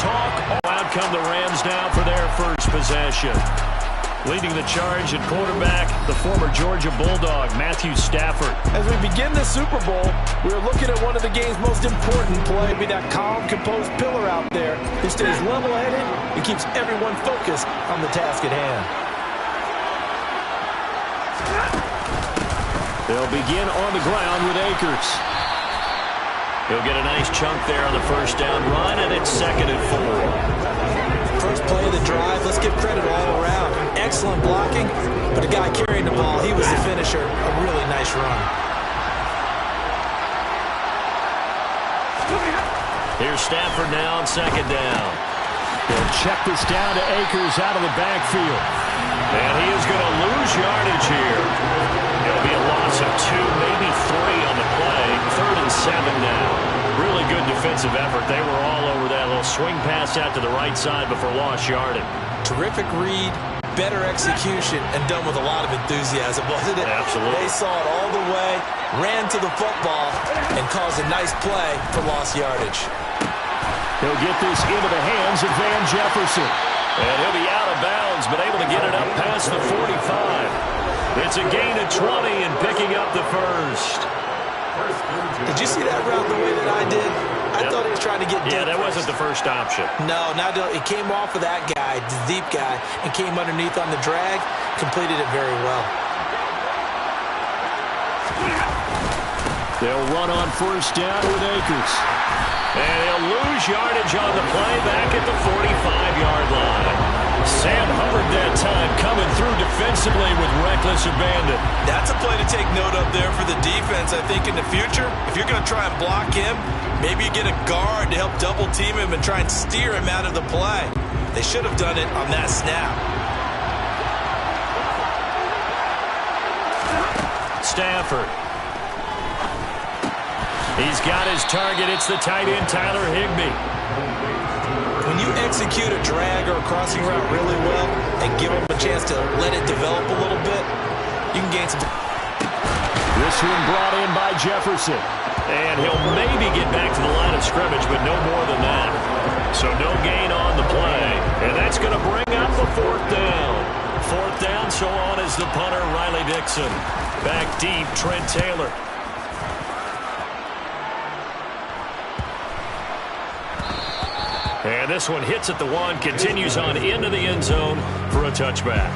talk. Out come the Rams now for their first possession. Leading the charge at quarterback, the former Georgia Bulldog, Matthew Stafford. As we begin the Super Bowl, we're looking at one of the game's most important play. Be that calm, composed pillar out there who stays level-headed and keeps everyone focused on the task at hand. They'll begin on the ground with Akers. He'll get a nice chunk there on the first down run, and it's 2nd and 4. First play of the drive, let's give credit all around. Excellent blocking, but the guy carrying the ball, he was the finisher. A really nice run. Here's Stafford now on 2nd down. He'll check this down to Akers out of the backfield. And he is going to lose yardage here. It'll be a loss of 2, maybe 3 on the play. 3rd and 7 now. Really good defensive effort. They were all over that little swing pass out to the right side before lost yardage. Terrific read, better execution, and done with a lot of enthusiasm, wasn't it? Absolutely. They saw it all the way, ran to the football, and caused a nice play for lost yardage. He'll get this into the hands of Van Jefferson. And he'll be out of bounds, but able to get it up past the 45. It's a gain of 20 and picking up the first. Did you see that route the way that I did? I thought he was trying to get deep. Yeah, that wasn't the first option. No, it came off of that guy, the deep guy, and came underneath on the drag. Completed it very well. They'll run on first down with Akers. And he'll lose yardage on the play back at the 45-yard line. Sam Hubbard that time coming through defensively with reckless abandon. That's a play to take note of there for the defense. I think in the future, if you're going to try and block him, maybe you get a guard to help double team him and try and steer him out of the play. They should have done it on that snap. Stafford. He's got his target. It's the tight end, Tyler Higbee. When you execute a drag or a crossing route really well and give them a chance to let it develop a little bit, you can gain some. This one brought in by Jefferson. And he'll maybe get back to the line of scrimmage, but no more than that. So no gain on the play. And that's going to bring up the 4th down. 4th down, so on is the punter, Riley Dixon. Back deep, Trent Taylor. And this one hits at the 1, continues on into the end zone for a touchback.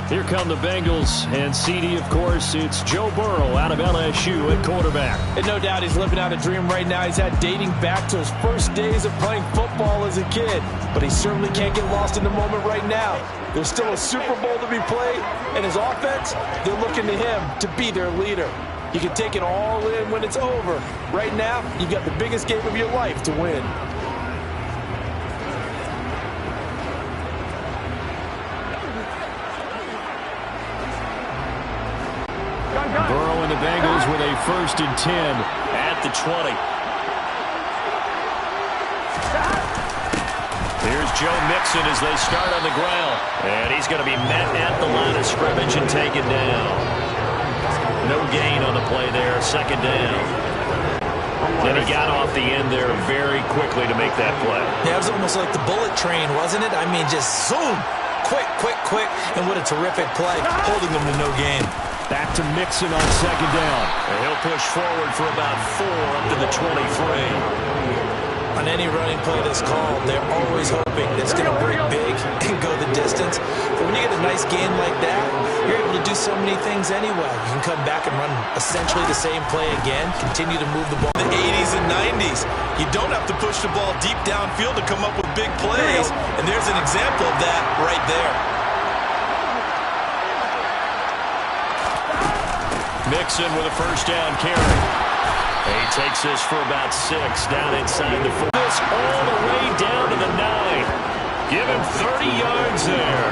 Here come the Bengals, and CD, of course, it's Joe Burrow out of LSU at quarterback. And no doubt he's living out a dream right now. He's had dating back to his first days of playing football as a kid. But he certainly can't get lost in the moment right now. There's still a Super Bowl to be played, and his offense, they're looking to him to be their leader. You can take it all in when it's over. Right now, you've got the biggest game of your life to win. Burrow and the Bengals with a 1st and 10 at the 20. Here's Joe Mixon as they start on the ground. And he's going to be met at the line of scrimmage and taken down. No gain on the play there, 2nd down. And he got off the end there very quickly to make that play. Yeah, it was almost like the bullet train, wasn't it? I mean, just zoom. Quick, quick, quick. And what a terrific play, holding them to no gain. Back to Mixon on 2nd down. And he'll push forward for about 4 up to the 23. On any running play that's called, they're always hoping that it's going to break big and go the distance. But when you get a nice gain like that, you're able to do so many things anyway. You can come back and run essentially the same play again, continue to move the ball. The 80s and 90s, you don't have to push the ball deep downfield to come up with big plays. And there's an example of that right there. Mixon with a 1st down carry. He takes this for about 6 down inside the 4. This all the way down to the 9. Give him 30 yards there.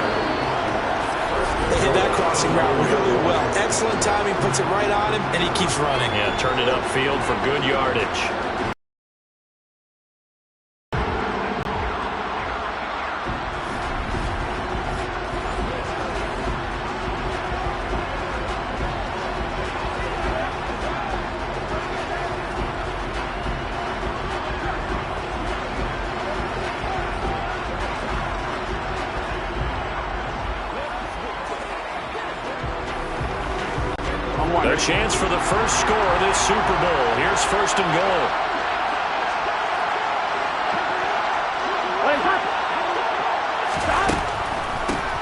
They hit that crossing route really well. Excellent timing, puts it right on him, and he keeps running. Yeah, turned it upfield for good yardage. Their chance for the first score of this Super Bowl. Here's first and goal.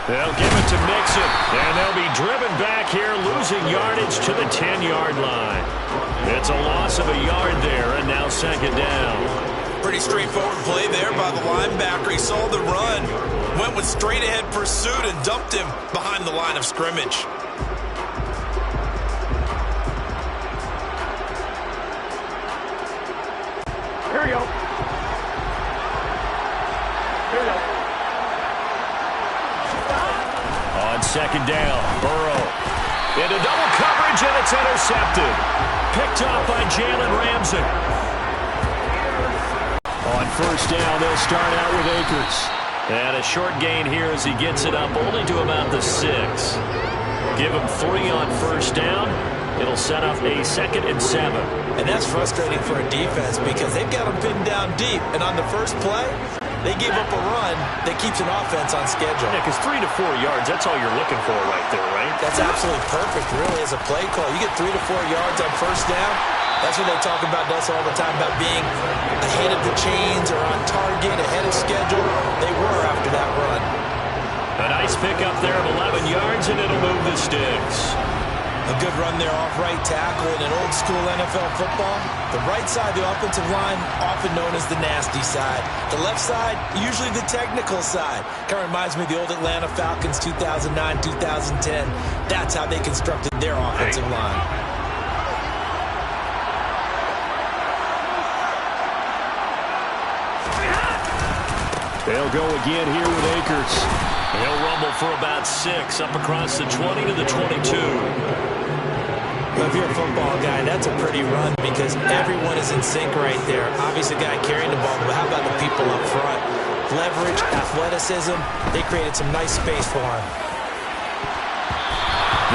They'll give it to Mixon, and they'll be driven back here, losing yardage to the 10-yard line. It's a loss of a yard there, and now second down. Pretty straightforward play there by the linebacker. He saw the run, went with straight-ahead pursuit, and dumped him behind the line of scrimmage. Here we go. Here we go. On second down, Burrow into double coverage, and it's intercepted. Picked off by Jalen Ramsey. On first down, they'll start out with Akers. And a short gain here as he gets it up only to about the 6. Give him 3 on first down. It'll set up a 2nd and 7. And that's frustrating for a defense because they've got them pinned down deep. And on the first play, they gave up a run that keeps an offense on schedule. Yeah, because 3 to 4 yards, that's all you're looking for right there, right? That's absolutely perfect, really, as a play call. You get 3 to 4 yards on first down. That's what they talk about us all the time, about being ahead of the chains or on target, ahead of schedule. They were after that run. A nice pickup there of 11 yards, and it'll move the sticks. A good run there off right tackle in an old-school NFL football. The right side, the offensive line, often known as the nasty side. The left side, usually the technical side. Kind of reminds me of the old Atlanta Falcons 2009, 2010. That's how they constructed their offensive line. They'll go again here with Akers. He'll rumble for about 6, up across the 20 to the 22. If you're a football guy, that's a pretty run because everyone is in sync right there. Obviously, the guy carrying the ball, but how about the people up front? Leverage, athleticism, they created some nice space for him.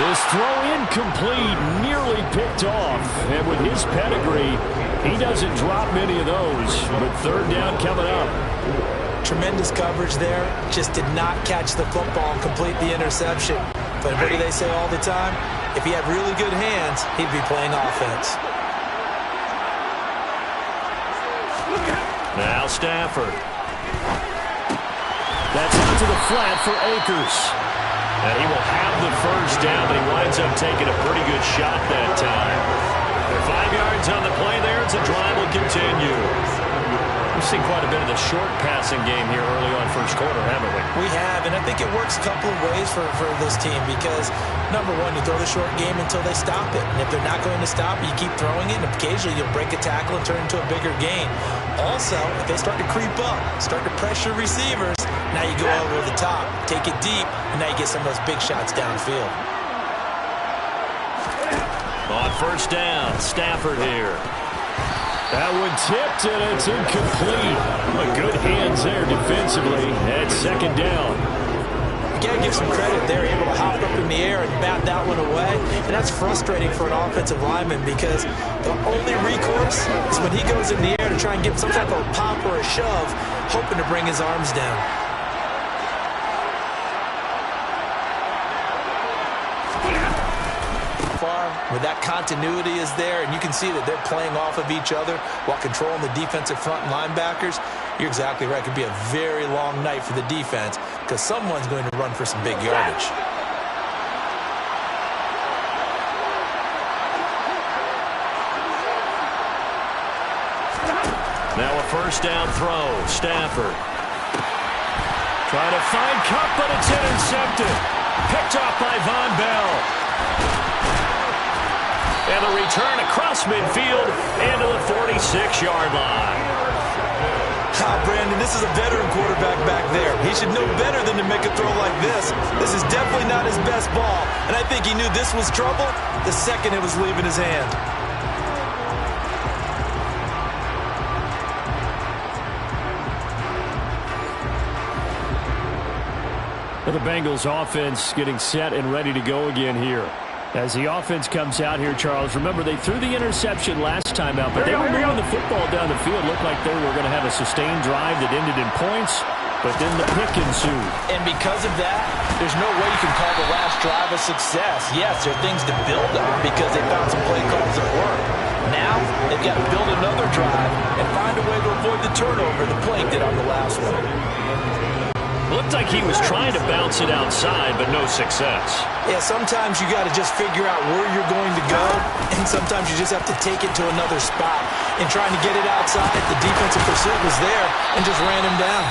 This throw incomplete, nearly picked off. And with his pedigree, he doesn't drop many of those. But third down coming up. Tremendous coverage there. Just did not catch the football and complete the interception. But what do they say all the time? If he had really good hands, he'd be playing offense. Now Stafford. That's into the flat for Akers. And he will have the first down, but he winds up taking a pretty good shot that time. 5 yards on the play there. It's a drive will continue. We've seen quite a bit of the short passing game here early on first quarter, haven't we? We have, and I think it works a couple of ways for this team because, number one, you throw the short game until they stop it. And if they're not going to stop it, you keep throwing it, and occasionally you'll break a tackle and turn it into a bigger gain. Also, if they start to creep up, start to pressure receivers, now you go over the top, take it deep, and now you get some of those big shots downfield. On first down, Stafford here. That one tipped, and it's incomplete. But good hands there defensively at second down. You got to give some credit there, able to hop up in the air and bat that one away. And that's frustrating for an offensive lineman because the only recourse is when he goes in the air to try and get some type of a pop or a shove, hoping to bring his arms down. Where that continuity is there, and you can see that they're playing off of each other while controlling the defensive front and linebackers. You're exactly right. It could be a very long night for the defense because someone's going to run for some big yardage. Now a first down throw. Stafford. Trying to find Cup, but it's intercepted. Picked off by Von Bell. And a return across midfield into the 46-yard line. Brandon, this is a veteran quarterback back there. He should know better than to make a throw like this. This is definitely not his best ball. And I think he knew this was trouble the second it was leaving his hand. The Bengals offense getting set and ready to go again here. As the offense comes out here, Charles, remember they threw the interception last time out, but they were moving the football down the field. Looked like they were going to have a sustained drive that ended in points. but then the pick ensued. And because of that, there's no way you can call the last drive a success. Yes, there are things to build on because they found some play calls that work. Now, they've got to build another drive and find a way to avoid the turnover the Blake did on the last one. Looked like he was trying to bounce it outside, but no success. Yeah, sometimes you got to just figure out where you're going to go, and sometimes you just have to take it to another spot. In trying to get it outside, the defensive pursuit was there and just ran him down.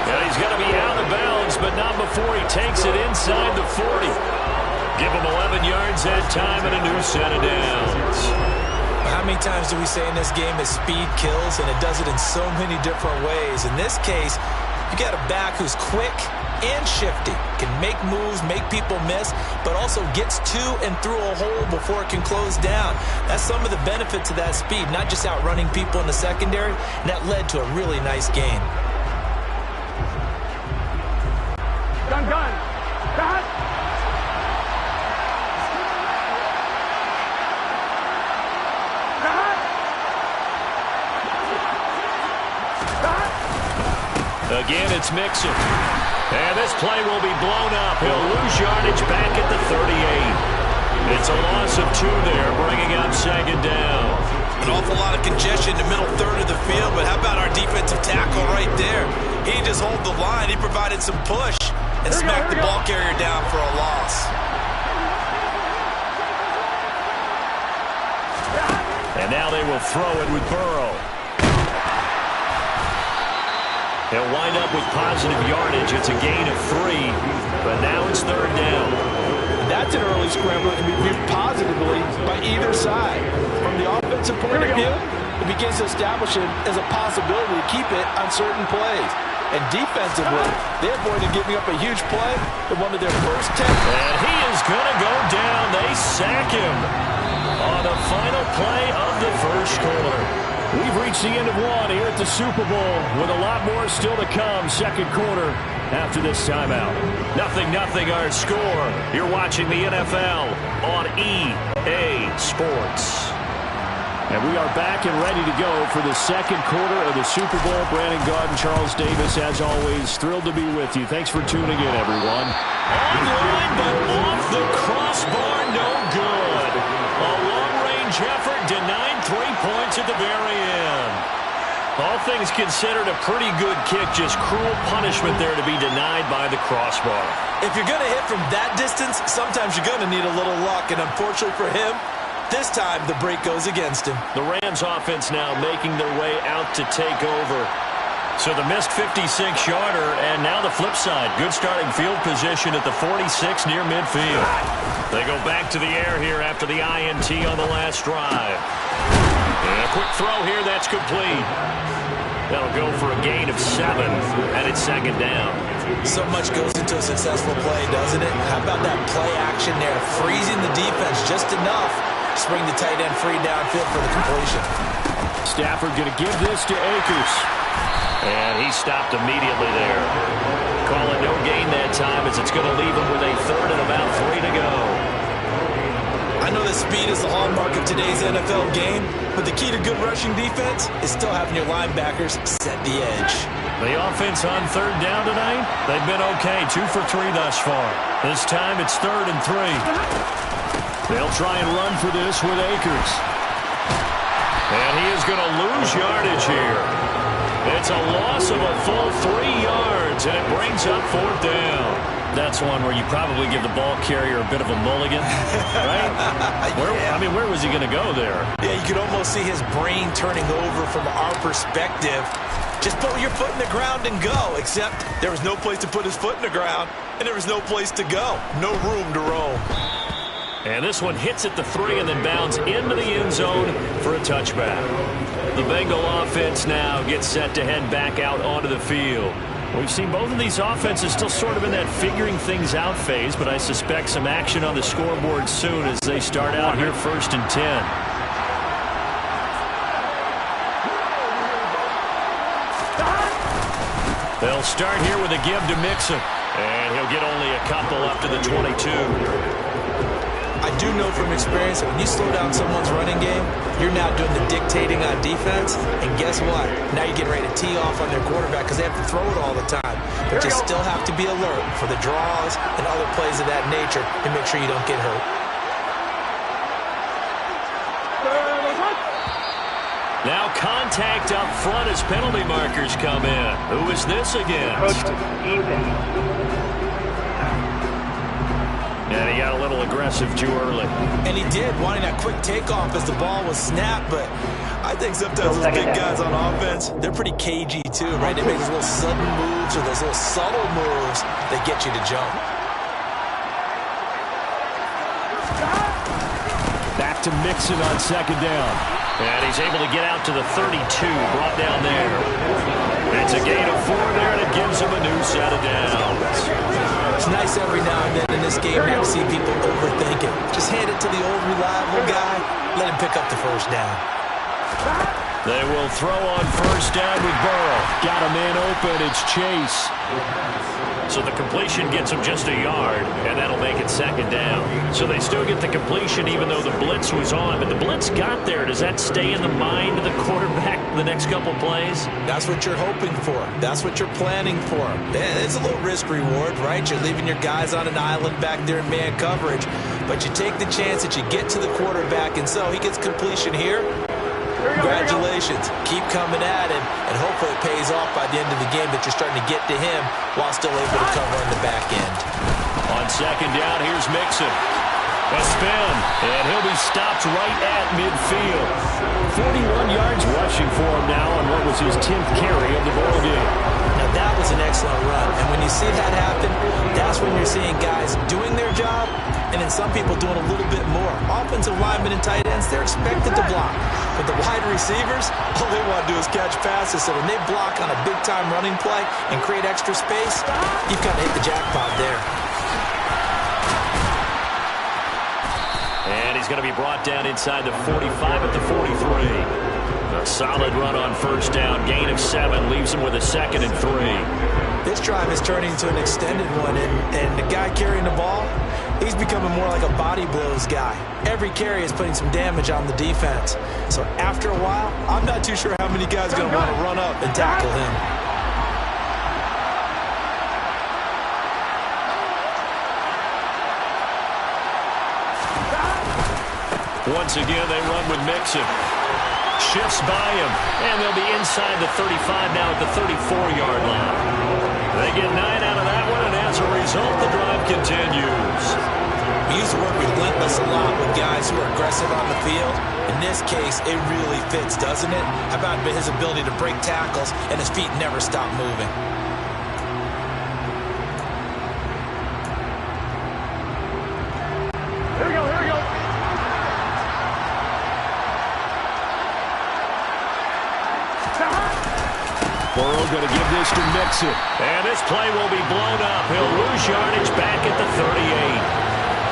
Yeah, he's going to be out of bounds, but not before he takes it inside the 40. Give him 11 yards that time and a new set of downs. How many times do we say in this game that speed kills, and it does it in so many different ways? In this case, you got a back who's quick and shifty, can make moves, make people miss, but also gets to and through a hole before it can close down. That's some of the benefits of that speed, not just outrunning people in the secondary, and that led to a really nice game. Gun. Cut. Again, it's Mixon. And this play will be blown up. He'll lose yardage back at the 38. It's a loss of 2 there, bringing up second down. An awful lot of congestion in the middle third of the field, but how about our defensive tackle right there? He didn't just hold the line. He provided some push and smacked the ball carrier down for a loss. And now they will throw it with Burrow. He'll wind up with positive yardage. It's a gain of 3, but now it's third down. That's an early scramble that can be viewed positively by either side. From the offensive point of view, it begins to establish it as a possibility to keep it on certain plays. And defensively, they avoided giving up a huge play in one of their first 10. And he is going to go down. They sack him on the final play of the first quarter. We've reached the end of one here at the Super Bowl with a lot more still to come. Second quarter after this timeout. 0-0 our score. You're watching the NFL on EA Sports. And we are back and ready to go for the second quarter of the Super Bowl. Brandon Gaudin, Charles Davis, as always, thrilled to be with you. Thanks for tuning in, everyone. Online, but off the crossbar, no good. A long-range effort denied 3 points at the very end. All things considered, a pretty good kick, just cruel punishment there to be denied by the crossbar. If you're going to hit from that distance, sometimes you're going to need a little luck, and unfortunately for him, this time, the break goes against him. The Rams offense now making their way out to take over. So the missed 56-yarder, and now the flip side. Good starting field position at the 46 near midfield. They go back to the air here after the INT on the last drive. And a quick throw here, that's complete. That'll go for a gain of 7, and it's second down. So much goes into a successful play, doesn't it? How about that play action there? Freezing the defense just enough. Spring the tight end free downfield for the completion. Stafford going to give this to Akers. And he stopped immediately there. Call it no gain that time as it's going to leave him with a third and about 3 to go. I know that speed is the hallmark of today's NFL game, but the key to good rushing defense is still having your linebackers set the edge. The offense on third down tonight, they've been okay. 2 for 3 thus far. This time it's 3rd and 3. They'll try and run for this with Akers. And he is going to lose yardage here. It's a loss of a full 3 yards, and it brings up 4th down. That's one where you probably give the ball carrier a bit of a mulligan, right? Where was he going to go there? Yeah, you could almost see his brain turning over from our perspective. Just put your foot in the ground and go, except there was no place to put his foot in the ground, and there was no place to go. No room to roam. And this one hits at the 3 and then bounds into the end zone for a touchback. The Bengal offense now gets set to head back out onto the field. We've seen both of these offenses still sort of in that figuring things out phase, but I suspect some action on the scoreboard soon as they start out here 1st and 10. They'll start here with a give to Mixon, and he'll get only a couple up to the 22. I do know from experience that when you slow down someone's running game, you're now doing the dictating on defense. And guess what? Now you're getting ready to tee off on their quarterback because they have to throw it all the time. But you still have to be alert for the draws and other plays of that nature to make sure you don't get hurt. Now contact up front as penalty markers come in. Who is this against? And he got a little aggressive too early. And he did, wanting that quick takeoff as the ball was snapped. But I think sometimes those big guys on offense, they're pretty cagey too, right? They make those little sudden moves or those little subtle moves that get you to jump. Back to Mixon on second down. And he's able to get out to the 32, brought down there. It's a gain of 4 there, and it gives him a new set of downs. It's nice every now and then in this game not to see people overthink it. Just hand it to the old reliable guy, let him pick up the first down. They will throw on first down with Burrow. Got a man open, it's Chase. So the completion gets him just a yard, and that'll make it second down. So they still get the completion even though the blitz was on. But the blitz got there. Does that stay in the mind of the quarterback the next couple plays? That's what you're hoping for. That's what you're planning for. It's a little risk-reward, right? You're leaving your guys on an island back there in man coverage. But you take the chance that you get to the quarterback, and so he gets completion here. Congratulations. Keep coming at him, and hopefully it pays off by the end of the game that you're starting to get to him while still able to cover on the back end. On second down, here's Mixon. A spin, and he'll be stopped right at midfield. 41 yards rushing for him now on what was his 10th carry of the ball game. Now that was an excellent run, and when you see that happen, that's when you're seeing guys doing their job, and then some people doing a little bit more. Offensive linemen and tight ends, they're expected to block. But the wide receivers, all they want to do is catch passes. So when they block on a big-time running play and create extra space, you've kind of hit the jackpot there. And he's going to be brought down inside the 45 at the 43. A solid run on first down. Gain of 7 leaves him with a 2nd and 3. This drive is turning into an extended one, and the guy carrying the ball, he's becoming more like a body blows guy. Every carry is putting some damage on the defense. So after a while, I'm not too sure how many guys are going to want to run up and tackle him. Once again, they run with Mixon. Shifts by him, and they'll be inside the 35 now at the 34-yard line. They get 9 out of that one, and as a result, the drive continues. We used to work relentless a lot with guys who are aggressive on the field. In this case, it really fits, doesn't it? How about his ability to break tackles and his feet never stop moving? Here we go, here we go. Burrow going to give this to Mixon. And this play will be blown up. He'll lose yardage back at the 38.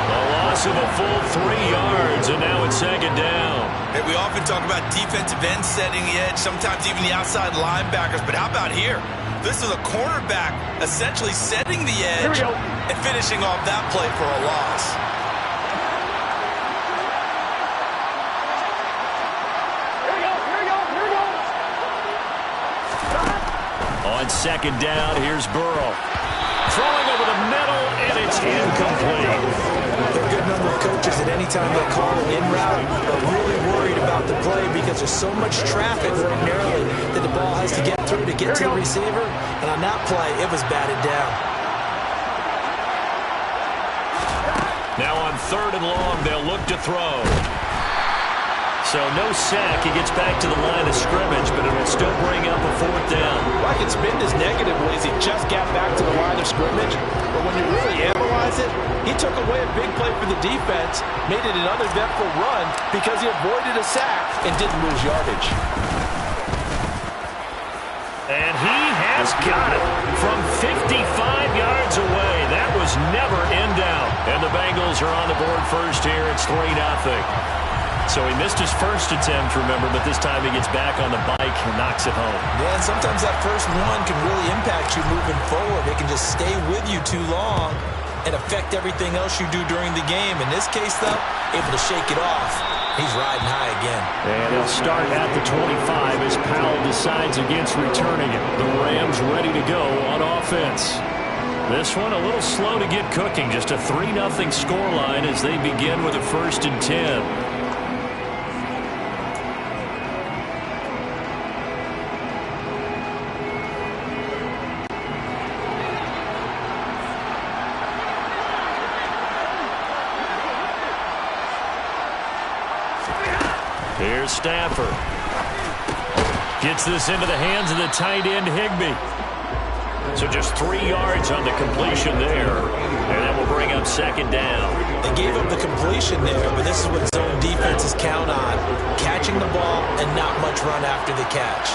A loss of a full 3 yards, and now it's second down. Hey, we often talk about defensive ends setting the edge, sometimes even the outside linebackers. But how about here? This is a cornerback essentially setting the edge and finishing off that play for a loss. On second down, here's Burrow. Throwing over the middle, and it's incomplete. There are a good number of coaches that anytime they call an in route are really worried about the play because there's so much traffic ordinarily that the ball has to get through to get to the receiver. And on that play, it was batted down. Now on 3rd and long, they'll look to throw. So no sack. He gets back to the line of scrimmage, but it'll still bring up a 4th down. Well, I can spin this negatively as he just got back to the line of scrimmage. But when you really analyze it, he took away a big play for the defense, made it an uneventful run because he avoided a sack and didn't lose yardage. And he has got it from 55 yards away. That was never in doubt. And the Bengals are on the board first here. It's 3-0. So he missed his first attempt, remember, but this time he gets back on the bike and knocks it home. Yeah, and sometimes that first one can really impact you moving forward. It can just stay with you too long, and affect everything else you do during the game. In this case, though, able to shake it off. He's riding high again. And they'll start at the 25 as Powell decides against returning it. The Rams ready to go on offense. This one a little slow to get cooking. Just a 3-0 scoreline as they begin with a 1st and 10. Here's Stafford. Gets this into the hands of the tight end, Higbee. So just 3 yards on the completion there. And that will bring up 2nd down. They gave up the completion there, but this is what zone defenses count on. Catching the ball and not much run after the catch.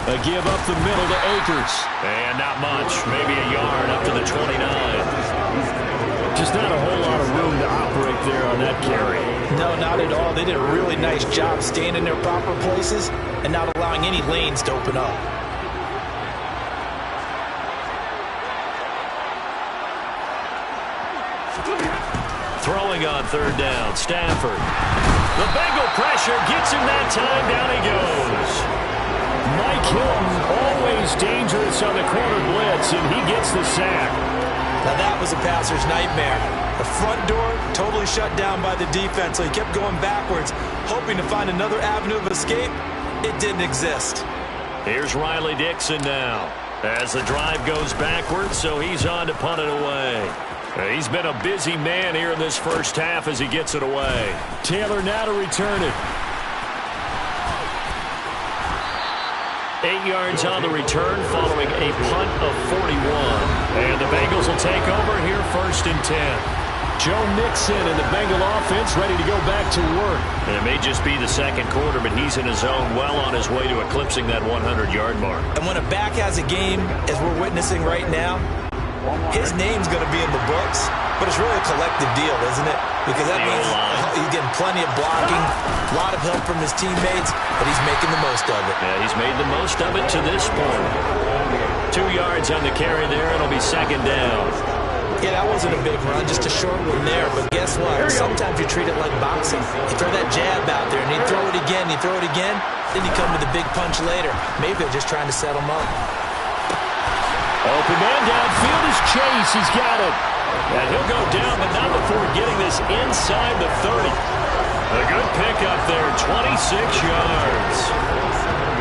A give up the middle to Akers. And not much. Maybe a yard up to the 29. Just not a whole lot of room to operate there on that carry. No, not at all. They did a really nice job staying in their proper places and not allowing any lanes to open up. Throwing on 3rd down, Stafford. The Bengal pressure gets him that time. Down he goes. Mike Hilton, always dangerous on the corner blitz, and he gets the sack. Now that was a passer's nightmare. The front door totally shut down by the defense, so he kept going backwards, hoping to find another avenue of escape. It didn't exist. Here's Riley Dixon now as the drive goes backwards, so he's on to punt it away. He's been a busy man here in this first half as he gets it away. Taylor now to return it. 8 yards on the return following a punt of 41. And the Bengals will take over here 1st and 10. Joe Mixon and the Bengal offense ready to go back to work. And it may just be the 2nd quarter, but he's in his zone, well on his way to eclipsing that 100-yard mark. And when a back has a game, as we're witnessing right now, his name's going to be in the books, but it's really a collective deal, isn't it? Because that means he's getting plenty of blocking, a lot of help from his teammates, but he's making the most of it. Yeah, he's made the most of it to this point. 2 yards on the carry there. It'll be 2nd down. Yeah, that wasn't a big run, just a short one there. But guess what? Sometimes you treat it like boxing. You throw that jab out there, and you throw it again, you throw it again, then you come with a big punch later. Maybe they're just trying to set him up. Open man downfield is Chase. He's got it. And he'll go down, but not before getting this inside the 30. A good pickup there, 26 yards.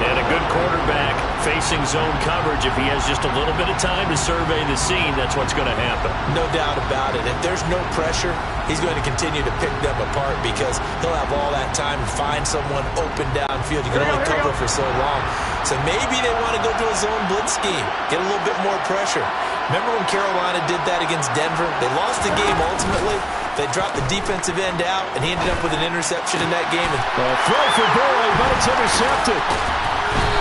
And a good quarterback facing zone coverage. If he has just a little bit of time to survey the scene, that's what's going to happen. No doubt about it. If there's no pressure, he's going to continue to pick them apart because he'll have all that time to find someone open downfield. You can only cover for so long. So maybe they want to go to a zone blitz scheme, get a little bit more pressure. Remember when Carolina did that against Denver? They lost the game ultimately. They dropped the defensive end out, and he ended up with an interception in that game. Throw for Boyd, but it's intercepted.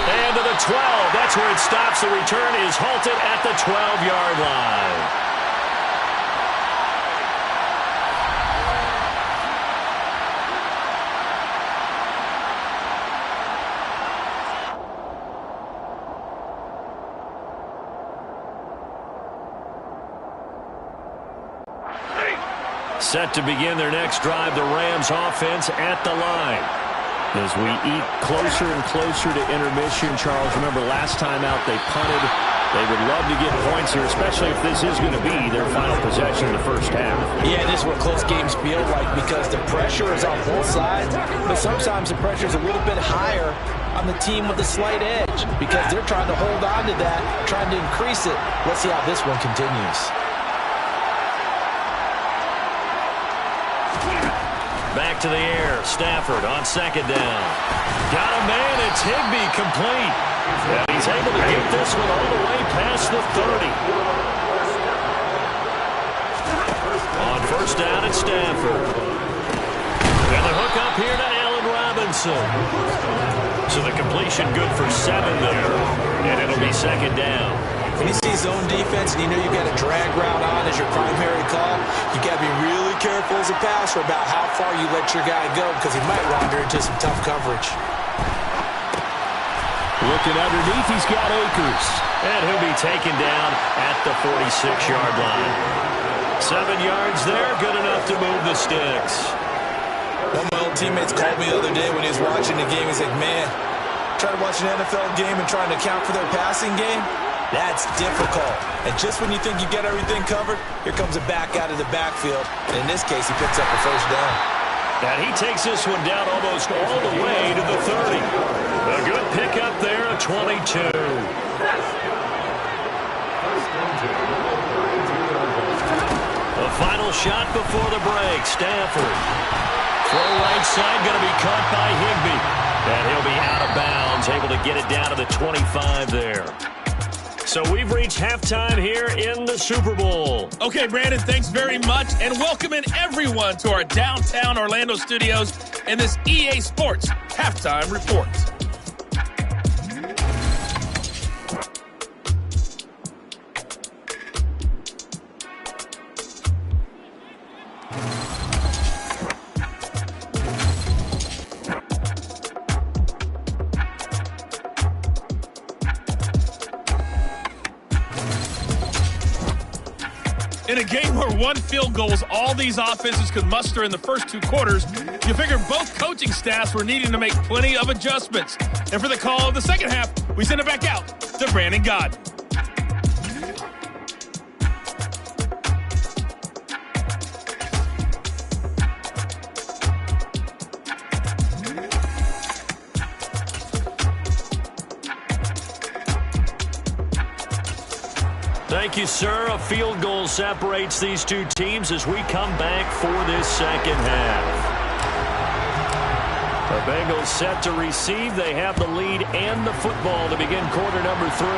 And to the 12. That's where it stops. The return is halted at the 12-yard line. Set to begin their next drive, the Rams offense at the line. As we eat closer and closer to intermission, Charles, remember last time out they punted. They would love to get points here, especially if this is going to be their final possession in the first half. Yeah, this is what close games feel like because the pressure is on both sides, but sometimes the pressure is a little bit higher on the team with the slight edge because they're trying to hold on to that, trying to increase it. Let's see how this one continues. Back to the air. Stafford on 2nd down. Got a man. It's Higbee complete. And he's able to get this one all the way past the 30. On 1st down, it's Stafford. And the hook up here to Allen Robinson. So the completion good for 7 there. And it'll be 2nd down. When you see zone defense and you know you've got a drag route on as your primary call, you got to be really careful as a passer about how far you let your guy go because he might wander into some tough coverage. Look Looking underneath, he's got Akers. And he'll be taken down at the 46-yard line. 7 yards there, good enough to move the sticks. One of my old teammates called me the other day when he was watching the game. He's like, man, trying to watch an NFL game and trying to account for their passing game, that's difficult. And just when you think you get everything covered, here comes a back out of the backfield. And in this case, he picks up a first down. And he takes this one down almost all the way to the 30. A good pickup there, a 22. The final shot before the break. Stafford. Throw right side, going to be caught by Higbee. And he'll be out of bounds, able to get it down to the 25 there. So we've reached halftime here in the Super Bowl. Okay, Brandon, thanks very much. And welcoming everyone to our downtown Orlando studios and this EA Sports Halftime Report. In a game where one field goal was all these offenses could muster in the first 2 quarters, you figure both coaching staffs were needing to make plenty of adjustments. And for the call of the second half, we send it back out to Brandon Godden. Thank you, sir. A field goal separates these two teams as we come back for this second half. The Bengals set to receive. They have the lead and the football to begin quarter number 3.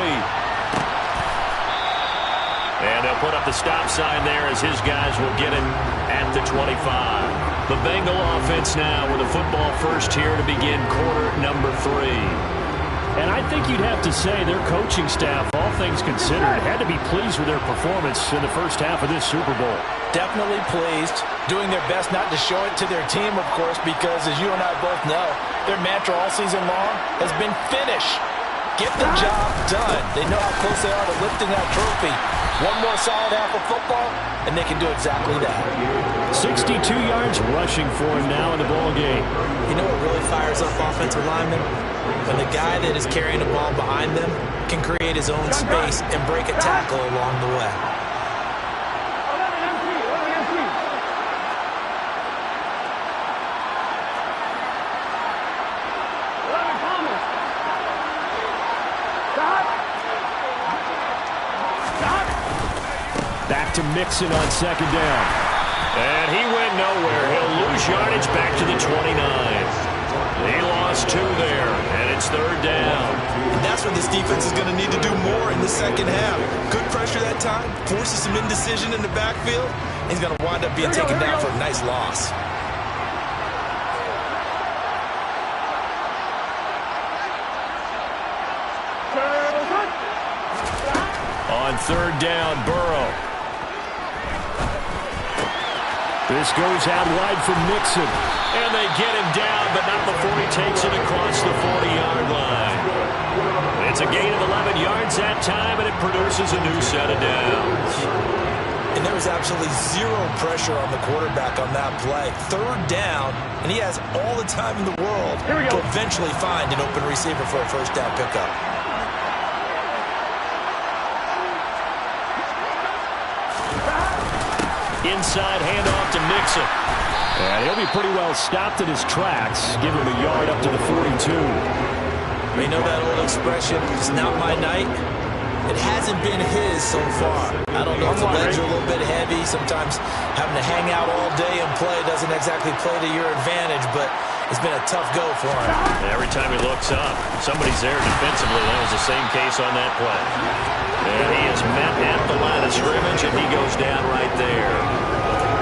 And they'll put up the stop sign there as his guys will get it at the 25. The Bengal offense now with the football first here to begin quarter number 3. And I think you'd have to say their coaching staff, all things considered, had to be pleased with their performance in the first half of this Super Bowl. Definitely pleased, doing their best not to show it to their team, of course, because as you and I both know, their mantra all season long has been finish. Get the job done. They know how close they are to lifting that trophy. One more solid half of football, and they can do exactly that. 62 yards rushing for him now in the ball game. You know what really fires up offensive linemen? When the guy that is carrying the ball behind them can create his own space and break a tackle along the way. Back to Mixon on second down. And he went nowhere. He'll lose yardage back to the 29. He lost 2 there, and it's third down. And that's what this defense is going to need to do more in the second half. Good pressure that time, forces some indecision in the backfield. He's going to wind up being taken down for a nice loss. On third down, Burrow. This goes out wide for Mixon. And they get him down, but not before he takes it across the 40-yard line. It's a gain of 11 yards that time, and it produces a new set of downs. And there was absolutely zero pressure on the quarterback on that play. Third down, and he has all the time in the world to eventually find an open receiver for a first down pickup. Inside handoff to Mixon. And he'll be pretty well stopped in his tracks. Give him a yard up to the 42. You know that old expression, it's not my night? It hasn't been his so far. I don't know if the legs are a little bit heavy. Sometimes having to hang out all day and play doesn't exactly play to your advantage, but it's been a tough go for him. Every time he looks up, somebody's there defensively. That was the same case on that play. And he is met at the line of scrimmage, and he goes down right there.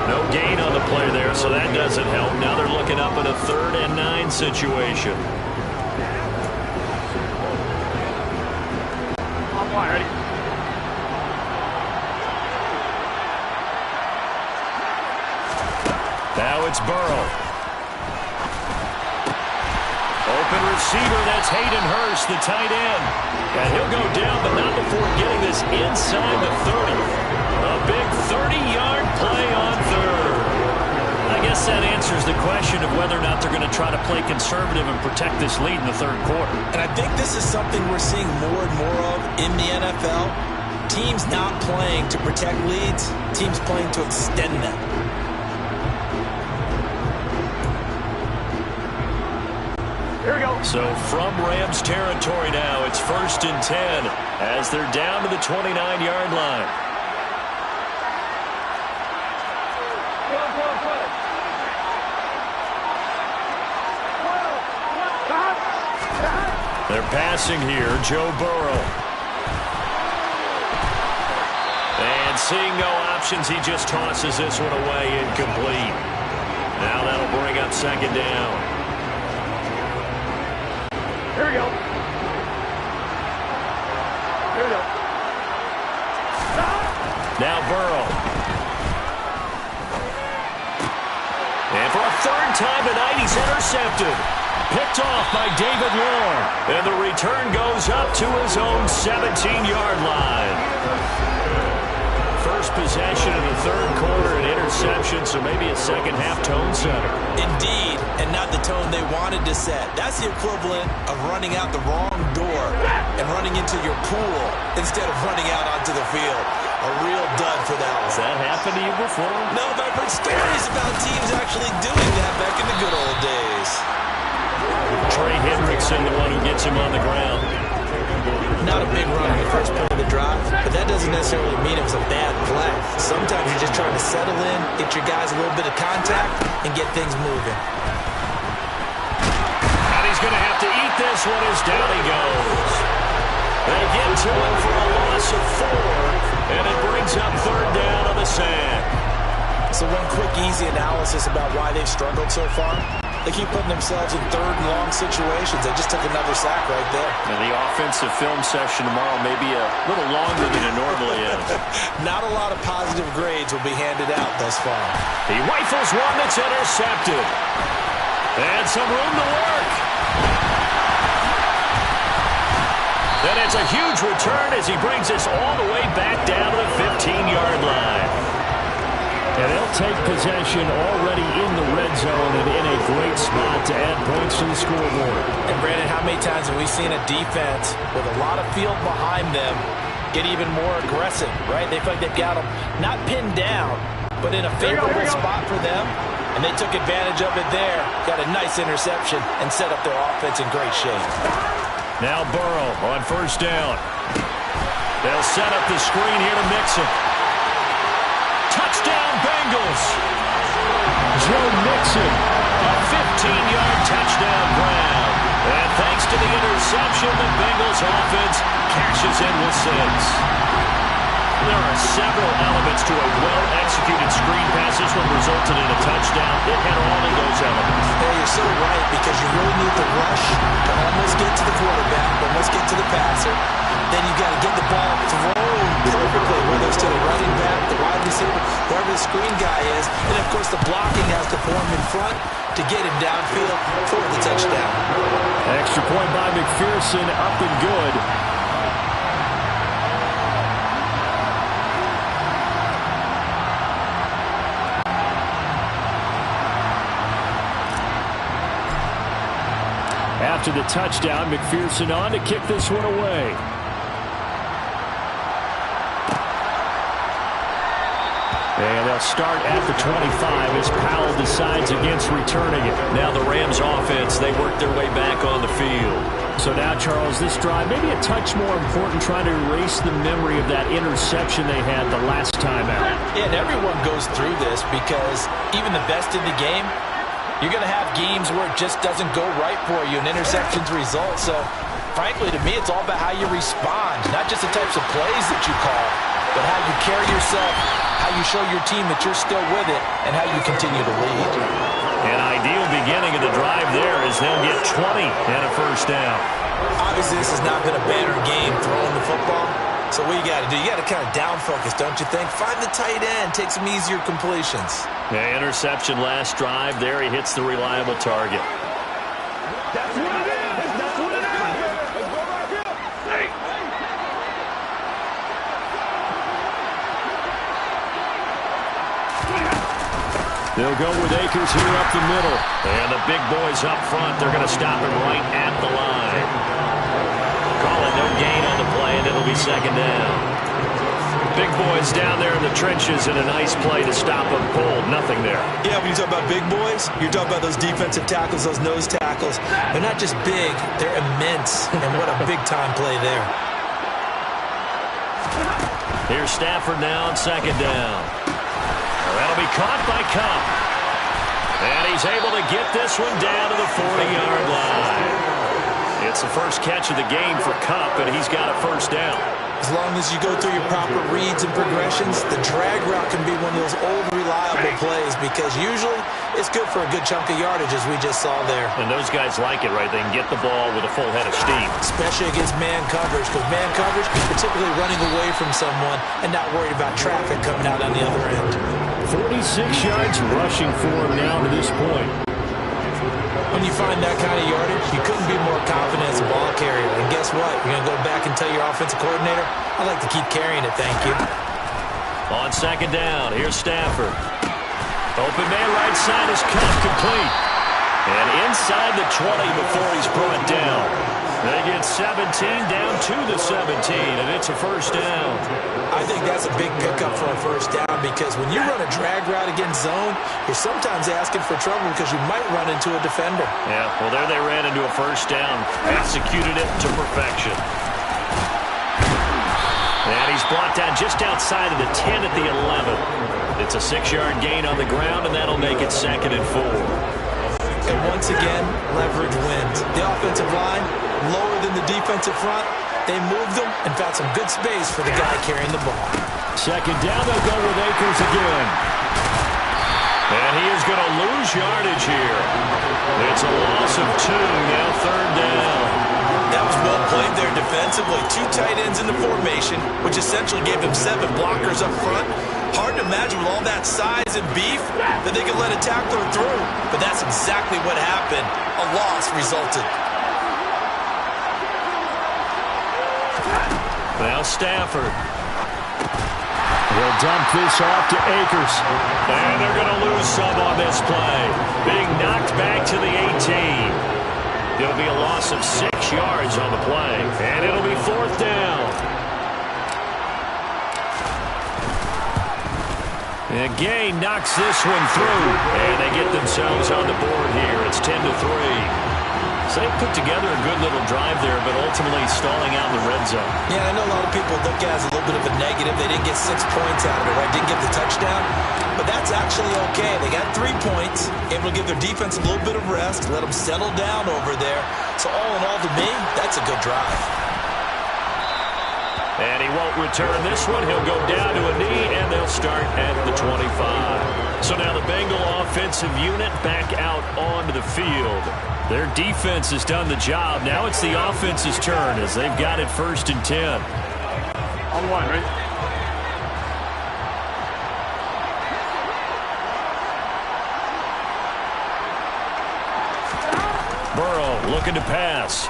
No gain on the play there, so that doesn't help. Now they're looking up at a 3rd and 9 situation. Now it's Burrow. open receiver. That's Hayden Hurst, the tight end. And he'll go down, but not before getting this inside the 30. A big 30-yard play on third. I guess that answers the question of whether or not they're going to try to play conservative and protect this lead in the third quarter. And I think this is something we're seeing more and more of in the NFL. Teams not playing to protect leads, teams playing to extend them. Here we go. So from Rams territory now, it's 1st and 10 as they're down to the 29-yard line. They're passing here, Joe Burrow. And seeing no options, he just tosses this one away, incomplete. Now that'll bring up 2nd down. Here we go. Here we go. Now Burrow. And for a 3rd time tonight, he's intercepted. Picked off by David Long. And the return goes up to his own 17-yard line. First possession in the 3rd quarter, an interception, so maybe a second-half tone setter. Indeed, and not the tone they wanted to set. That's the equivalent of running out the wrong door and running into your pool instead of running out onto the field. A real dud for that one. Has that happened to you before? No, but I've heard stories about teams actually doing that back in the good old days. Trey Hendrickson, the one who gets him on the ground. Not a big run on the first play of the drive, but that doesn't necessarily mean it was a bad play. Sometimes you're just trying to settle in, get your guys a little bit of contact, and get things moving. And he's going to have to eat this one as down he goes. They get to him for a loss of 4, and it brings up 3rd down on the sack. So one quick, easy analysis about why they've struggled so far. They keep putting themselves in 3rd and long situations. They just took another sack right there. And the offensive film session tomorrow may be a little longer than it normally is. Not a lot of positive grades will be handed out thus far. He rifles one that's intercepted. And some room to work. Then it's a huge return as he brings us all the way back down to the 15-yard line. And they'll take possession already in the red zone and in a great spot to add points to the scoreboard. And Brandon, how many times have we seen a defense with a lot of field behind them get even more aggressive, right? They feel like they've got them not pinned down, but in a favorable spot for them. And they took advantage of it there. Got a nice interception and set up their offense in great shape. Now Burrow on 1st down. They'll set up the screen here to Mixon. Touchdown Bengals. Joe Mixon, a 15-yard touchdown grab. And thanks to the interception, the Bengals offense cashes in with 6. There are several elements to a well-executed screen pass. This one resulted in a touchdown. It had all of those elements. Yeah, you're so right, because you really need the rush to almost get to the quarterback, almost get to the passer. Then you've got to get the ball thrown perfectly, whether it's to the running back, the wide receiver, whoever the screen guy is. And, of course, the blocking has to form in front to get him downfield for the touchdown. Extra point by McPherson, up and good. After the touchdown, McPherson on to kick this one away. And they'll start at the 25 as Powell decides against returning it. Now the Rams offense, they work their way back on the field. So now, Charles, this drive may be a touch more important, trying to erase the memory of that interception they had the last time out. Yeah, and everyone goes through this because even the best in the game, you're going to have games where it just doesn't go right for you and interceptions result. So, frankly, to me, it's all about how you respond, not just the types of plays that you call, but how you carry yourself, how you show your team that you're still with it, and how you continue to lead. An ideal beginning of the drive there as they'll get 20 and a 1st down. Obviously, this has not been a banner game throwing the football. So what you got to do, you got to kind of down focus, don't you think? Find the tight end, take some easier completions. Yeah, interception last drive. There he hits the reliable target. That's what it is. They'll go with Akers here up the middle. And the big boys up front, they're going to stop him right at the line. Call it no gain on the play, and it'll be second down. Big boys down there in the trenches in a nice play to stop them cold. Nothing there. Yeah, when you talk about big boys, you're talking about those defensive tackles, those nose tackles. They're not just big, they're immense. And what a big-time play there. Here's Stafford now on second down. That'll be caught by Cup. And he's able to get this one down to the 40-yard line. It's the first catch of the game for Cup, and he's got a first down. As long as you go through your proper reads and progressions, the drag route can be one of those old, reliable plays because usually it's good for a good chunk of yardage, as we just saw there. And those guys like it, right? They can get the ball with a full head of steam. Especially against man coverage, because man coverage, you're typically running away from someone and not worried about traffic coming out on the other end. 46 yards rushing for him now to this point. When you find that kind of yardage, you couldn't be more confident as a ball carrier. And guess what? You're going to go back and tell your offensive coordinator, I'd like to keep carrying it, thank you. On second down, here's Stafford. Open man right side is cut complete. And inside the 20 before he's brought down. They get 17 down to the 17, and it's a first down. I think that's a big pickup for a first down because when you run a drag route against zone, you're sometimes asking for trouble because you might run into a defender. Yeah, well, there they ran into a first down. Executed it to perfection. And he's brought down just outside of the 10 at the 11. It's a 6-yard gain on the ground, and that'll make it 2nd and 4. And once again, leverage wins. The offensive line, lower than the defensive front. They moved them and found some good space for the guy carrying the ball. Second down, they'll go with Akers again. And he is going to lose yardage here. It's a loss of 2, now 3rd down. That was well played there defensively. 2 tight ends in the formation, which essentially gave them 7 blockers up front. Hard to imagine with all that size and beef that they could let a tackler through. But that's exactly what happened. A loss resulted. Now Stafford. He'll dump this off to Akers. And they're going to lose some on this play. Being knocked back to the 18. It'll be a loss of 6 yards on the play. And it'll be 4th down. And Gay knocks this one through. And they get themselves on the board here. It's 10-3. So they put together a good little drive there, but ultimately stalling out in the red zone. Yeah, I know a lot of people look at it as a little bit of a negative. They didn't get 6 points out of it, right? Didn't get the touchdown. But that's actually okay. They got 3 points, able to give their defense a little bit of rest, let them settle down over there. So all in all, to me, that's a good drive. And he won't return this one. He'll go down to a knee, and they'll start at the 25. So now the Bengal offensive unit back out onto the field. Their defense has done the job. Now it's the offense's turn as they've got it 1st and 10. On 1, right? Burrow looking to pass.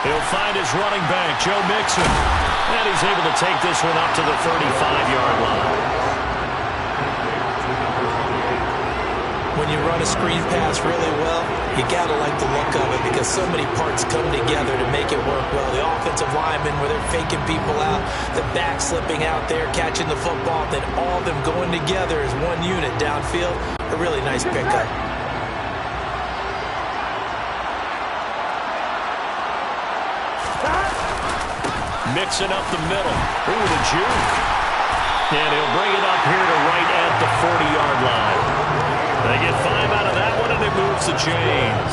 He'll find his running back, Joe Mixon. And he's able to take this one up to the 35-yard line. When you run a screen pass really well, you got to like the look of it because so many parts come together to make it work well. The offensive linemen, where they're faking people out, the back slipping out there, catching the football, then all of them going together as one unit downfield. A really nice pickup. Mixing up the middle. Ooh, the juke. And he'll bring it up here to right at the 40-yard line. They get 5 out of that one, and it moves the chains.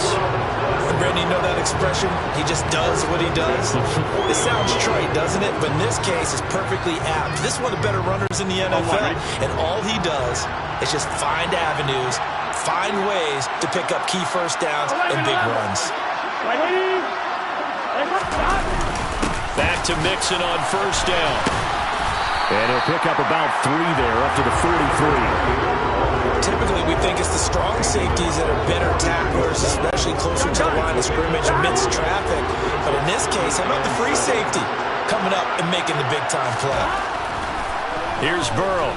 Brandon, you know that expression? He just does what he does. It sounds trite, doesn't it? But in this case, it's perfectly apt. This is one of the better runners in the NFL, and all he does is just find avenues, find ways to pick up key first downs and big runs. Back to Mixon on 1st down. And he'll pick up about 3 there, up to the 43. Typically, we think it's the strong safeties that are better tacklers, especially closer to the line of scrimmage amidst traffic. But in this case, how about the free safety coming up and making the big-time play? Here's Burrow.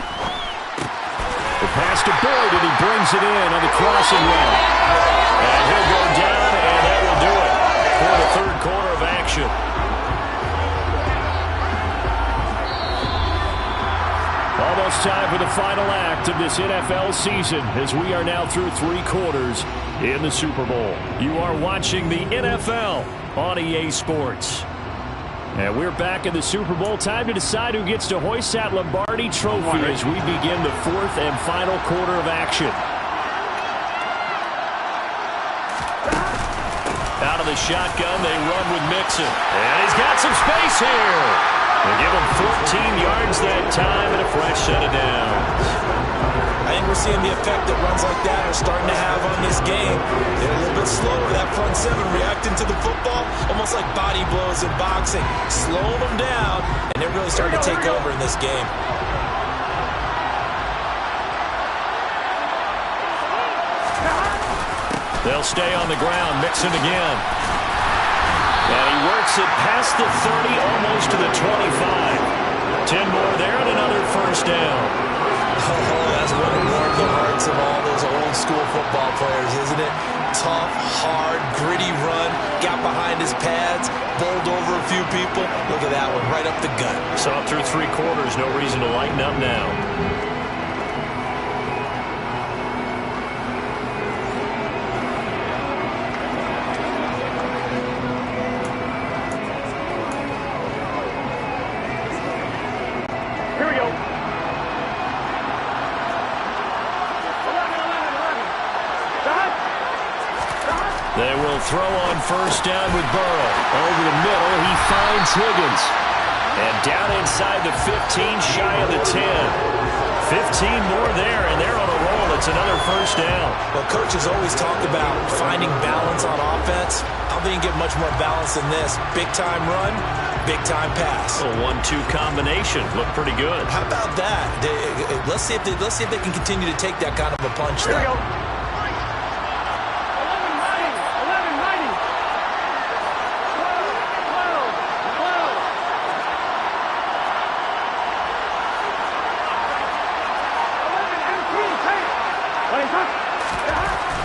The pass to Boyd, and he brings it in on the crossing route. And he'll go down, and that will do it for the third quarter of action. Almost time for the final act of this NFL season as we are now through 3 quarters in the Super Bowl. You are watching the NFL on EA Sports. And we're back in the Super Bowl. Time to decide who gets to hoist that Lombardi trophy as we begin the 4th and final quarter of action. Out of the shotgun, they run with Mixon. And he's got some space here. They give him 14 yards that time and a fresh set of downs. I think we're seeing the effect that runs like that are starting to have on this game. They're a little bit slower, that front 7 reacting to the football, almost like body blows in boxing, slowing them down, and they're really starting to take over in this game. They'll stay on the ground, Mixon again. And he works it past the 30, almost to the 25. 10 more there and another first down. Oh, that's going to warm the hearts of all those old school football players, isn't it? Tough, hard, gritty run, got behind his pads, bowled over a few people. Look at that one, right up the gut. Saw through 3 quarters, no reason to lighten up now. They will throw on first down with Burrow. Over the middle, he finds Higgins. And down inside the 15, shy of the 10. 15 more there, and they're on a roll. It's another first down. Well, coaches always talk about finding balance on offense. I don't think you get much more balance than this. Big-time run, big-time pass. A 1-2 combination. Looked pretty good. How about that? Let's see if they can continue to take that kind of a punch. Here we go.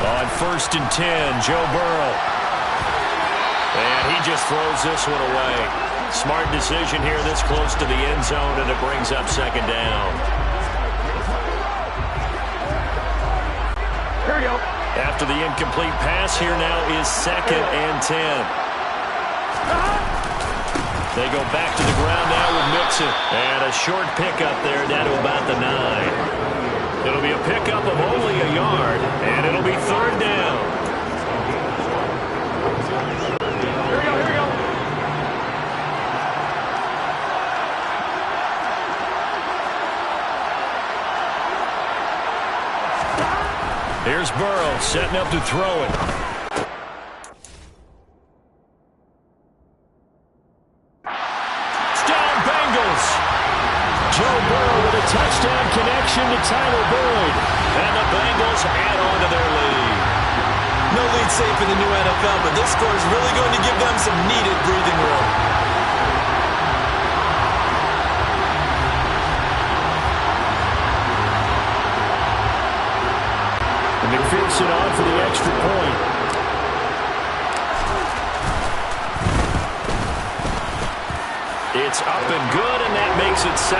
On first and 10, Joe Burrow. And he just throws this one away. Smart decision here this close to the end zone, and it brings up second down. Here we go. After the incomplete pass, here now is second and 10. They go back to the ground now with Mixon. And a short pickup there down to about the 9. It'll be a pickup of only a yard, and it'll be third down. Here we go, here we go. Here's Burrow setting up to throw it. Touchdown Bengals. Joe Burrow with a touchdown connection to Tyler Boyd. And the Bengals add on to their lead. No lead safe in the new NFL, but this score is really going to give them some needed breathing room. And McPherson on for the extra point. It's up and good, and that makes it 17-3.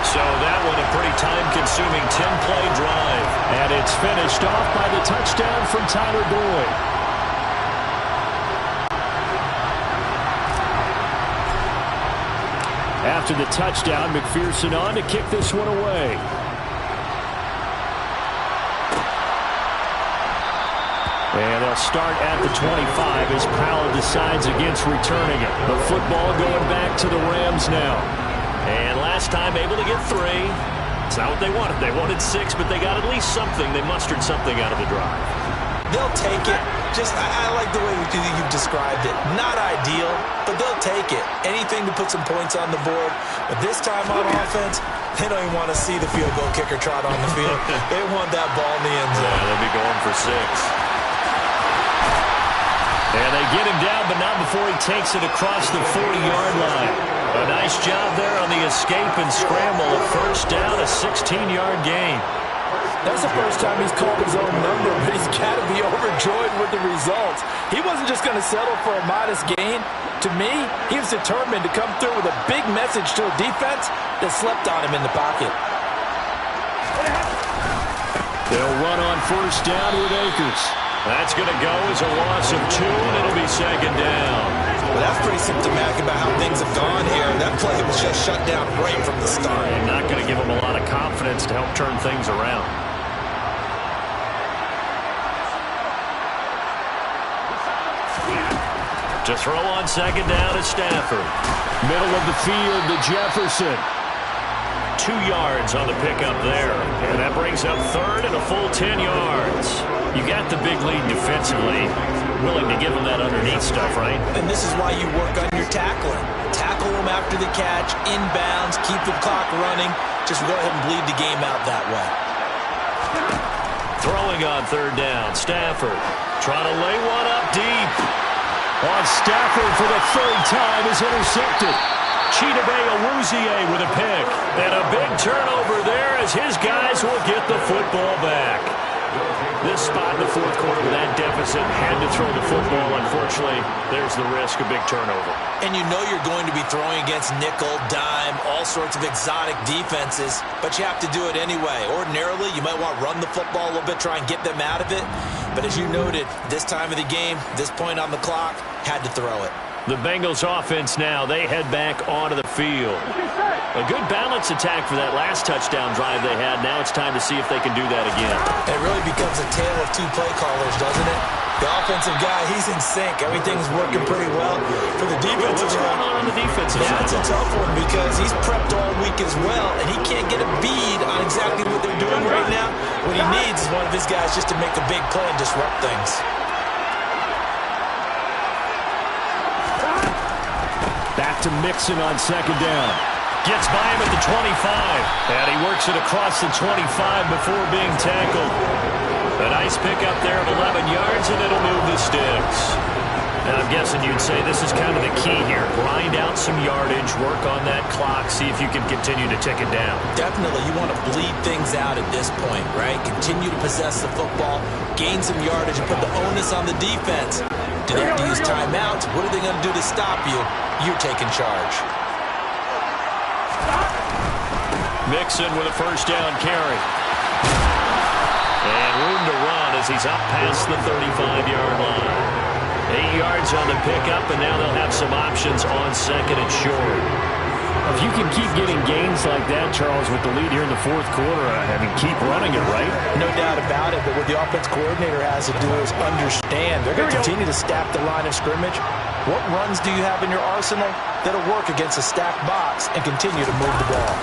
So that one a pretty time-consuming 10-play drive. And it's finished off by the touchdown from Tyler Boyd. After the touchdown, McPherson on to kick this one away. And they'll start at the 25 as Powell decides against returning it. The football going back to the Rams now. And last time able to get 3. It's not what they wanted. They wanted 6, but they got at least something. They mustered something out of the drive. They'll take it. I like the way you've described it. Not ideal, but they'll take it. Anything to put some points on the board. But this time on offense, they don't even want to see the field goal kicker trot on the field. They want that ball in the end zone. Yeah, they'll be going for 6. And they get him down, but not before he takes it across the 40-yard line. A nice job there on the escape and scramble. A first down, a 16-yard gain. That's the first time he's called his own number, but he's got to be overjoyed with the results. He wasn't just going to settle for a modest gain. To me, he was determined to come through with a big message to a defense that slept on him in the pocket. They'll run on first down with Akers. That's going to go as a loss of 2, and it'll be second down. Well, that's pretty symptomatic about how things have gone here. That play was just shut down right from the start. And not going to give him a lot of confidence to help turn things around. To throw on second down is Stafford. Middle of the field to Jefferson. 2 yards on the pickup there. And that brings up third and a full 10 yards. You got the big lead defensively. Willing to give them that underneath stuff, right? And this is why you work on your tackling. Tackle them after the catch, inbounds, keep the clock running. Just go ahead and bleed the game out that way. Throwing on third down, Stafford trying to lay one up deep. On Stafford for the third time is intercepted. Chidobe Awuzie with a pick. And a big turnover there as his guys will get the football back. This spot in the fourth quarter with that deficit, had to throw the football. Unfortunately, there's the risk of big turnover. And you know you're going to be throwing against nickel, dime, all sorts of exotic defenses, but you have to do it anyway. Ordinarily, you might want to run the football a little bit, try and get them out of it. But as you noted, this time of the game, this point on the clock, had to throw it. The Bengals offense now, they head back onto the field. A good balance attack for that last touchdown drive they had. Now it's time to see if they can do that again. It really becomes a tale of 2 play callers, doesn't it? The offensive guy, he's in sync. Everything's working pretty well. For the defensive What's going on the defensive side? That's a tough one because he's prepped all week as well, and he can't get a bead on exactly what they're doing right now. What he needs is one of his guys just to make a big play and disrupt things. Back to Mixon on second down. Gets by him at the 25. And he works it across the 25 before being tackled. A nice pickup there of 11 yards, and it'll move the sticks. Now, I'm guessing you'd say this is kind of the key here. Grind out some yardage, work on that clock, see if you can continue to tick it down. Definitely. You want to bleed things out at this point, right? Continue to possess the football, gain some yardage, and put the onus on the defense. Do they have to use timeouts? What are they going to do to stop you? You're taking charge. Mixon with a first down carry. And room to run as he's up past the 35-yard line. 8 yards on the pickup, and now they'll have some options on second and short. If you can keep getting gains like that, Charles, with the lead here in the fourth quarter, keep running it, right? No doubt about it, but what the offense coordinator has to do is understand. They're going to continue to stack the line of scrimmage. What runs do you have in your arsenal that'll work against a stacked box and continue to move the ball?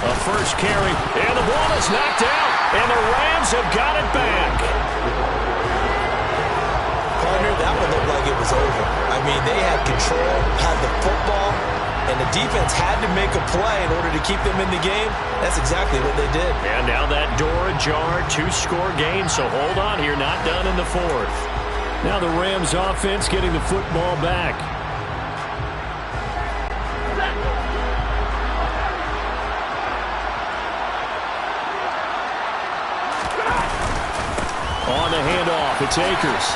A first carry, and the ball is knocked out, and the Rams have got it back. Partner, that one looked like it was over. I mean, they had control, had the football, and the defense had to make a play in order to keep them in the game. That's exactly what they did. And now that door ajar, 2-score game, so hold on here, not done in the fourth. Now the Rams offense getting the football back. On the handoff, it's Akers.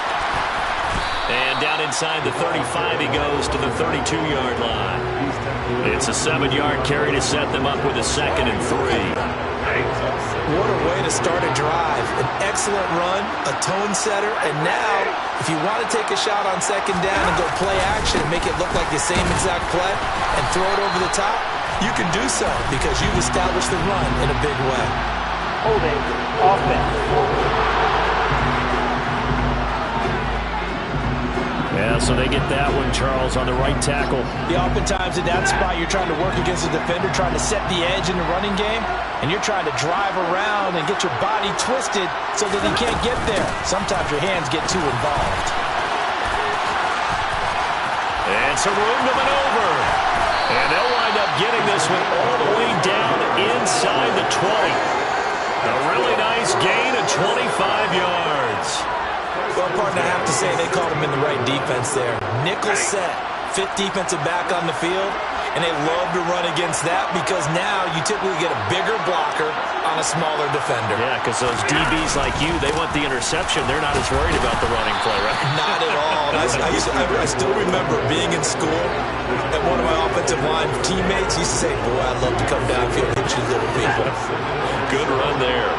And down inside the 35, he goes to the 32-yard line. It's a 7-yard carry to set them up with a 2nd and 3. What a way to start a drive. An excellent run, a tone setter, and now, if you want to take a shot on second down and go play action and make it look like the same exact play and throw it over the top, you can do so because you've established the run in a big way. Holding offense. Yeah, so they get that one, Charles, on the right tackle. Yeah, oftentimes in that spot, you're trying to work against a defender, trying to set the edge in the running game, and you're trying to drive around and get your body twisted so that he can't get there. Sometimes your hands get too involved. And some room to maneuver. And they'll wind up getting this one all the way down inside the 20. A really nice gain of 25 yards. Well, partner, I have to say they called him in the right defense there. Nickel set, fifth defensive back on the field, and they love to run against that because now you typically get a bigger blocker on a smaller defender. Yeah, because those DBs like you, they want the interception. They're not as worried about the running play, right? Not at all. I still remember being in school, and one of my offensive line teammates used to say, boy, I'd love to come downfield and hit you little people. Good run there.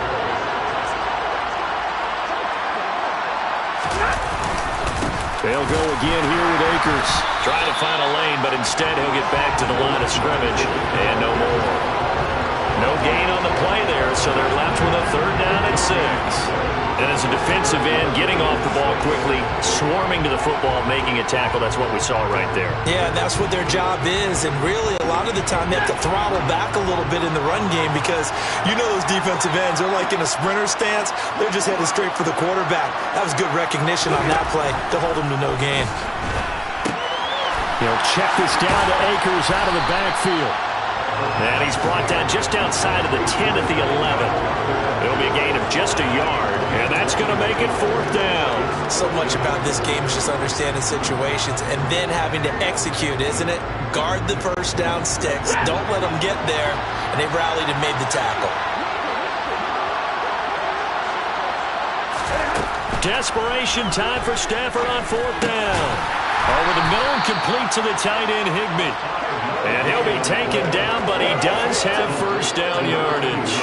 They'll go again here with Akers. Trying to find a lane, but instead he'll get back to the line of scrimmage. And no more. No gain on the play there, so they're left with a 3rd down and 6. And as a defensive end, getting off the ball quickly, swarming to the football, making a tackle, that's what we saw right there. Yeah, that's what their job is, and really a lot of the time they have to throttle back a little bit in the run game because you know those defensive ends, they're like in a sprinter stance, they're just headed straight for the quarterback. That was good recognition on that play to hold them to no gain. He'll check this down to Akers out of the backfield. And he's brought down just outside of the 10 at the 11. It'll be a gain of just a yard, and that's going to make it 4th down. So much about this game is just understanding situations and then having to execute, isn't it? Guard the first down sticks. Don't let them get there, and they rallied and made the tackle. Desperation time for Stafford on 4th down. Over the middle and complete to the tight end, Higbee. And he'll be taken down, but he does have first down yardage.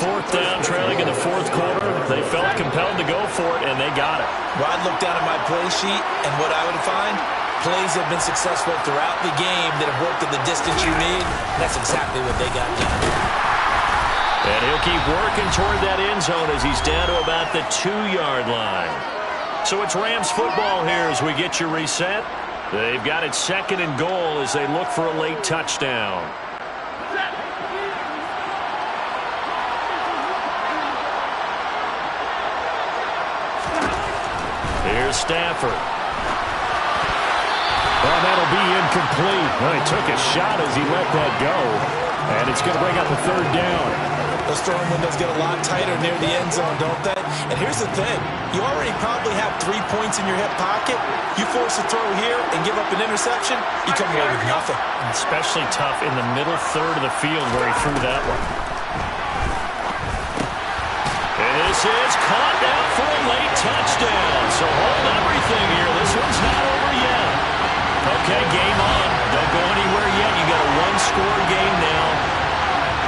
4th down, trailing in the 4th quarter. They felt compelled to go for it, and they got it. Well, I'd look down at my play sheet, and what I would find, plays have been successful throughout the game that have worked at the distance you need. That's exactly what they got done. And he'll keep working toward that end zone as he's down to about the 2-yard line. So it's Rams football here as we get you reset. They've got it 2nd and goal as they look for a late touchdown. Here's Stafford. Well, that'll be incomplete. Well, he took a shot as he let that go. And it's going to bring up a 3rd down. Those throwing windows get a lot tighter near the end zone, don't they? And here's the thing. You already probably have 3 points in your hip pocket. You force a throw here and give up an interception, you come away with nothing. Especially tough in the middle 3rd of the field where he threw that one. And this is caught now for a late touchdown. So hold everything here. This one's not over yet. Okay, game on. Don't go anywhere yet. You got a 1-score game now.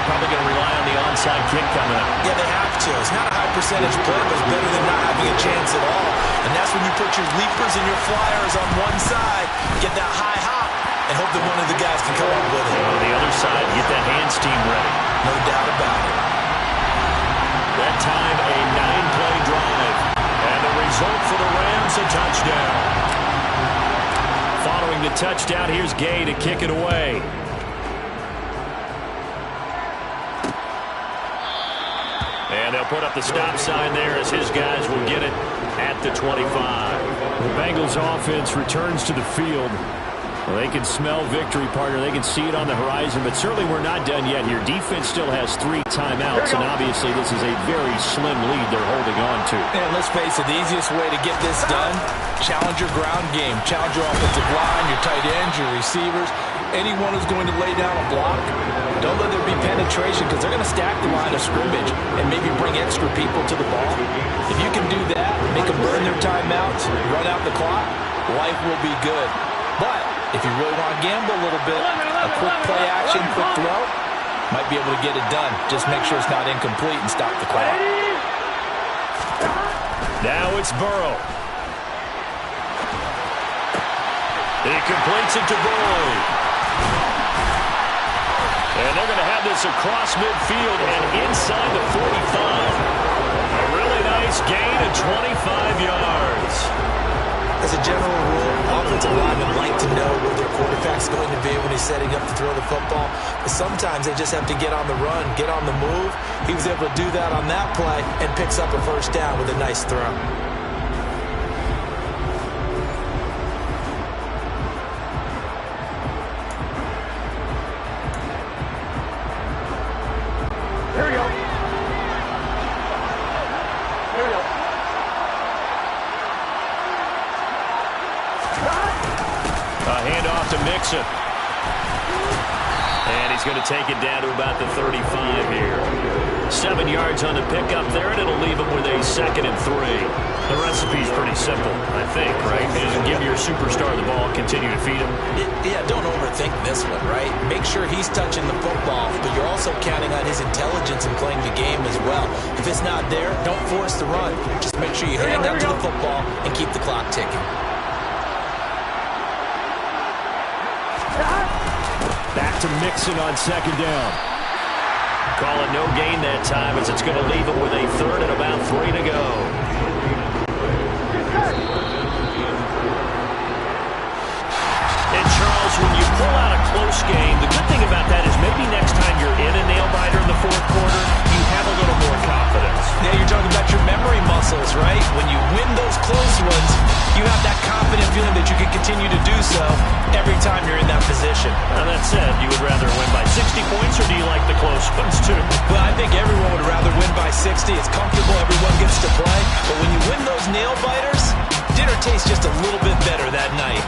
Probably going to rely on the onside kick coming up. Yeah, they have to. It's not a high percentage play, but it's better than not having a chance at all. And that's when you put your leapers and your flyers on one side, get that high hop, and hope that one of the guys can come up with it. On the other side, get that hands team ready. No doubt about it. That time, a 9-play drive. And the result for the Rams, a touchdown. Following the touchdown, here's Gay to kick it away. And they'll put up the stop sign there as his guys will get it at the 25. The Bengals offense returns to the field. Well, they can smell victory, partner. They can see it on the horizon, but certainly we're not done yet here. Defense still has 3 timeouts, and obviously this is a very slim lead they're holding on to. And let's face it, the easiest way to get this done, challenge your ground game. Challenge your offensive line, your tight ends, your receivers. Anyone who's going to lay down a block, don't let there be penetration because they're going to stack the line of scrimmage and maybe bring extra people to the ball. If you can do that, make them burn their timeouts, run out the clock, life will be good. But if you really want to gamble a little bit, a quick play action, quick throw, might be able to get it done. Just make sure it's not incomplete and stop the clock. Now it's Burrow. He completes it to Boyd. And they're going to have this across midfield and inside the 45. A really nice gain of 25 yards. As a general rule, offensive linemen like to know where their quarterback's going to be when he's setting up to throw the football. But sometimes they just have to get on the run, get on the move. He was able to do that on that play and picks up a first down with a nice throw. he's going to take it down to about the 35 here. 7 yards on the pickup there, and it'll leave him with a 2nd and 3. The recipe's pretty simple, I think, right? Just give your superstar the ball, continue to feed him. Yeah, don't overthink this one, right? Make sure he's touching the football, but you're also counting on his intelligence in playing the game as well. If it's not there, don't force the run. Just make sure you hang on to the football and keep the clock ticking. Back to Mixon on 2nd down. Call it no gain that time as it's going to leave him with a 3rd and about 3 to go. And Charles, when you pull out a close game, the good thing about that is maybe next time you're in a nail-biter in the 4th quarter, you have a little more confidence. Yeah, you're talking about your memory muscles, right? When you win those close ones, you have that confident feeling that you can continue to do so every time you're in that position. Now, that said, you would rather win by 60 points, or do you like the close ones too? Well, I think everyone would rather win by 60. It's comfortable. Everyone gets to play. But when you win those nail-biters, dinner tastes just a little bit better that night.